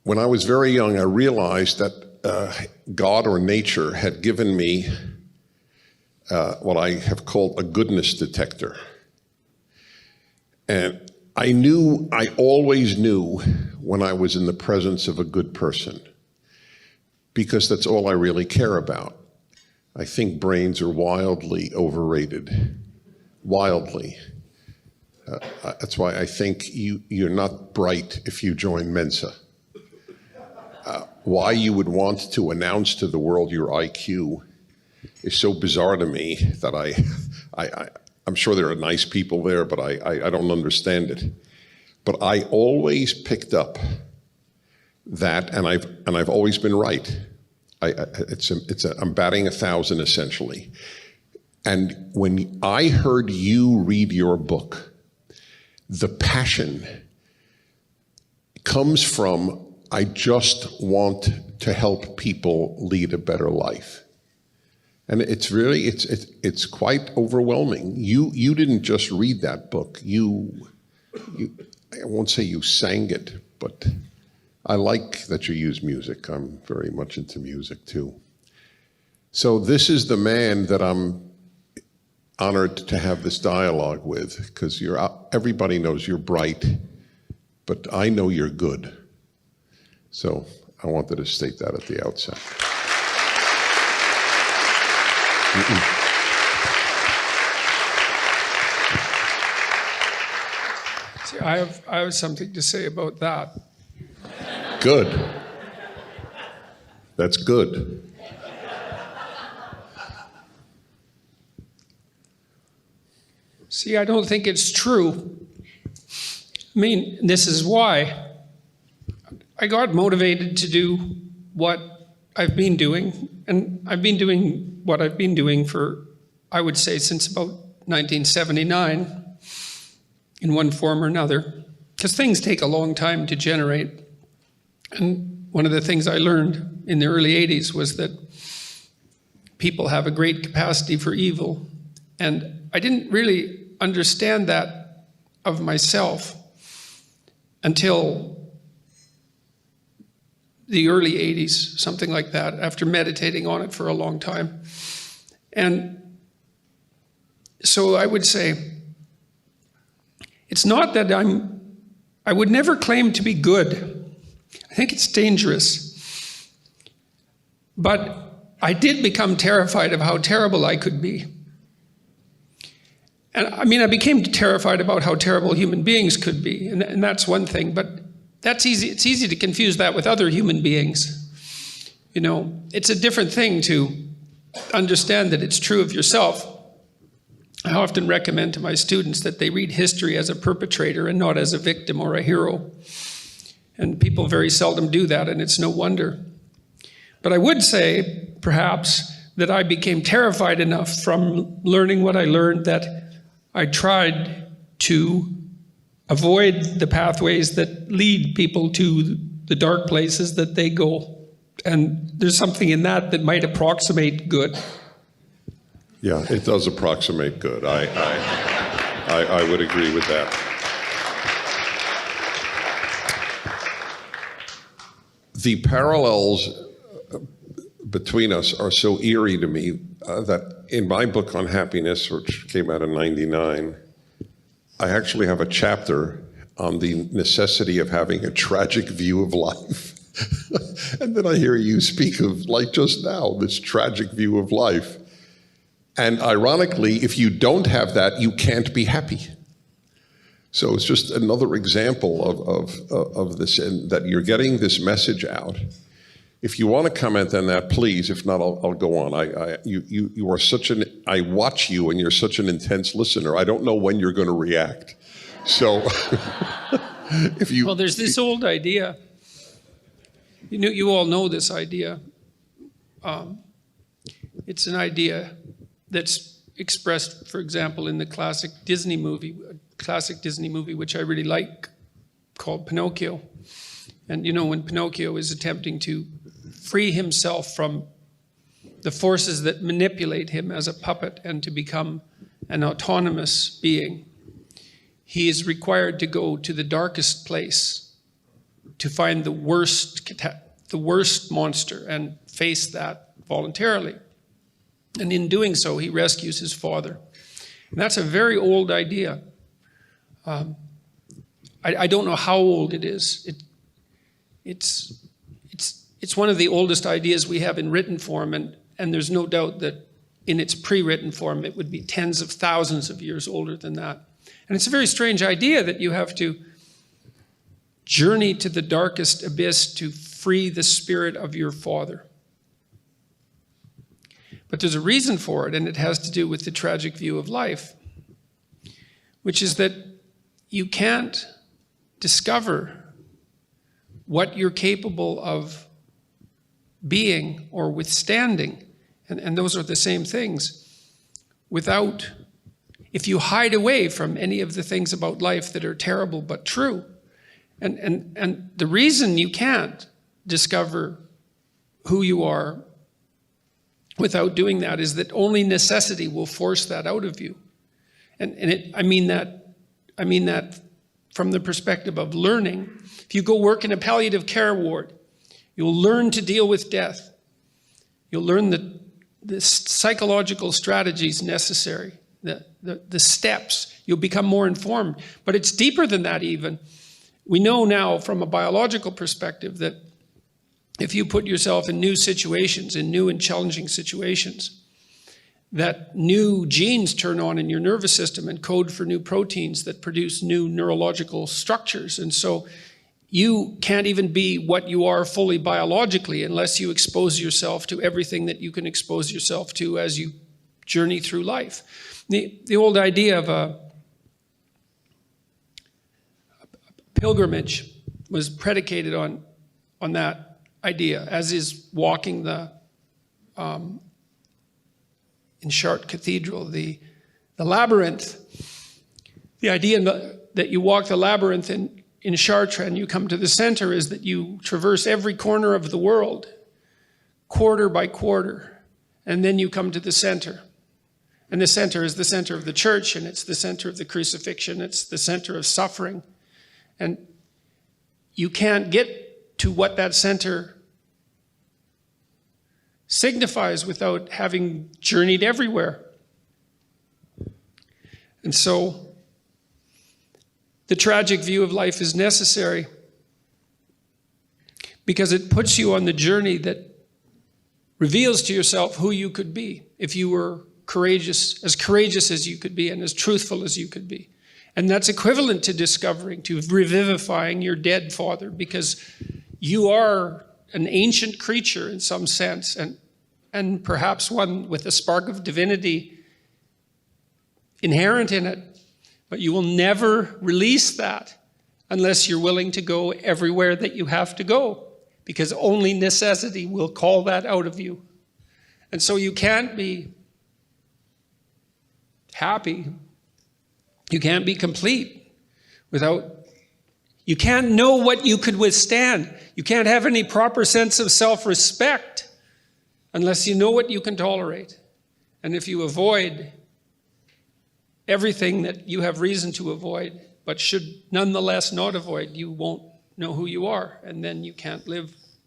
when I was very young, I realized that God or nature had given me what I have called a goodness detector. And I always knew when I was in the presence of a good person, because that's all I really care about. I think brains are wildly overrated, wildly. That's why I think you're not bright if you join Mensa. Why you would want to announce to the world your IQ is so bizarre to me that I'm sure there are nice people there, but I don't understand it. But I always picked up that, and I've always been right. I'm batting 1,000 essentially. And when I heard you read your book, the passion comes from, I just want to help people lead a better life. And it's really, it's quite overwhelming. You didn't just read that book. I won't say you sang it, but I like that you use music. I'm very much into music too. So this is the man that I'm honored to have this dialogue with, because everybody knows you're bright, but I know you're good. So I wanted to state that at the outset. See, I have something to say about that. Good. That's good. See, I don't think it's true. I mean, this is why. I got motivated to do what I've been doing, and I've been doing what I've been doing for, I would say, since about 1979, in one form or another, because things take a long time to generate. And one of the things I learned in the early 80s was that people have a great capacity for evil, and I didn't really understand that of myself until the early 80s, something like that, after meditating on it for a long time. And so I would say, it's not that I would never claim to be good. I think it's dangerous. But I did become terrified of how terrible I could be. And I mean, I became terrified about how terrible human beings could be, and that's one thing, but that's easy. It's easy to confuse that with other human beings. You know, it's a different thing to understand that it's true of yourself. I often recommend to my students that they read history as a perpetrator and not as a victim or a hero. And people very seldom do that, and it's no wonder. But I would say, perhaps, that I became terrified enough from learning what I learned that I tried to avoid the pathways that lead people to the dark places that they go. And there's something in that that might approximate good. Yeah, it does approximate good. I would agree with that. The parallels between us are so eerie to me that in my book on happiness, which came out in '99, I actually have a chapter on the necessity of having a tragic view of life. And then I hear you speak of, like just now, this tragic view of life. And ironically, if you don't have that, you can't be happy. So it's just another example of this, and that you're getting this message out. If you want to comment on that, please. If not, I'll go on. You are such I watch you, and you're such an intense listener. I don't know when you're going to react. So, if you... Well, there's this old idea. You all know this idea. It's an idea that's expressed, for example, in the classic Disney movie, which I really like, called Pinocchio. And you know, when Pinocchio is attempting to free himself from the forces that manipulate him as a puppet and to become an autonomous being, he is required to go to the darkest place to find the worst monster and face that voluntarily. And in doing so, he rescues his father. And that's a very old idea. I don't know how old it is. It's one of the oldest ideas we have in written form, and there's no doubt that in its pre-written form, it would be tens of thousands of years older than that. And it's a very strange idea that you have to journey to the darkest abyss to free the spirit of your father. But there's a reason for it, and it has to do with the tragic view of life, which is that you can't discover what you're capable of being or withstanding, and those are the same things, without, if you hide away from any of the things about life that are terrible but true. And the reason you can't discover who you are without doing that is that only necessity will force that out of you. I mean that from the perspective of learning. If you go work in a palliative care ward, you'll learn to deal with death. You'll learn the psychological strategies necessary, the steps. You'll become more informed. But it's deeper than that even. We know now from a biological perspective that if you put yourself in new situations, in new and challenging situations, that new genes turn on in your nervous system and code for new proteins that produce new neurological structures. And so you can't even be what you are fully biologically unless you expose yourself to everything that you can expose yourself to as you journey through life. The old idea of a pilgrimage was predicated on that idea, as is walking in Chartres Cathedral, the labyrinth. The idea that you walk the labyrinth in Chartres and you come to the center is that you traverse every corner of the world, quarter by quarter, and then you come to the center. And the center is the center of the church, and it's the center of the crucifixion, it's the center of suffering. And you can't get to what that center signifies without having journeyed everywhere. And so the tragic view of life is necessary because it puts you on the journey that reveals to yourself who you could be if you were courageous as you could be and as truthful as you could be. And that's equivalent to discovering, to revivifying your dead father, because you are an ancient creature in some sense, and perhaps one with a spark of divinity inherent in it. But you will never release that unless you're willing to go everywhere that you have to go, because only necessity will call that out of you. And so you can't be happy. You can't be complete without, you can't know what you could withstand. You can't have any proper sense of self-respect unless you know what you can tolerate. And if you avoid everything that you have reason to avoid, but should nonetheless not avoid, you won't know who you are, and then you can't live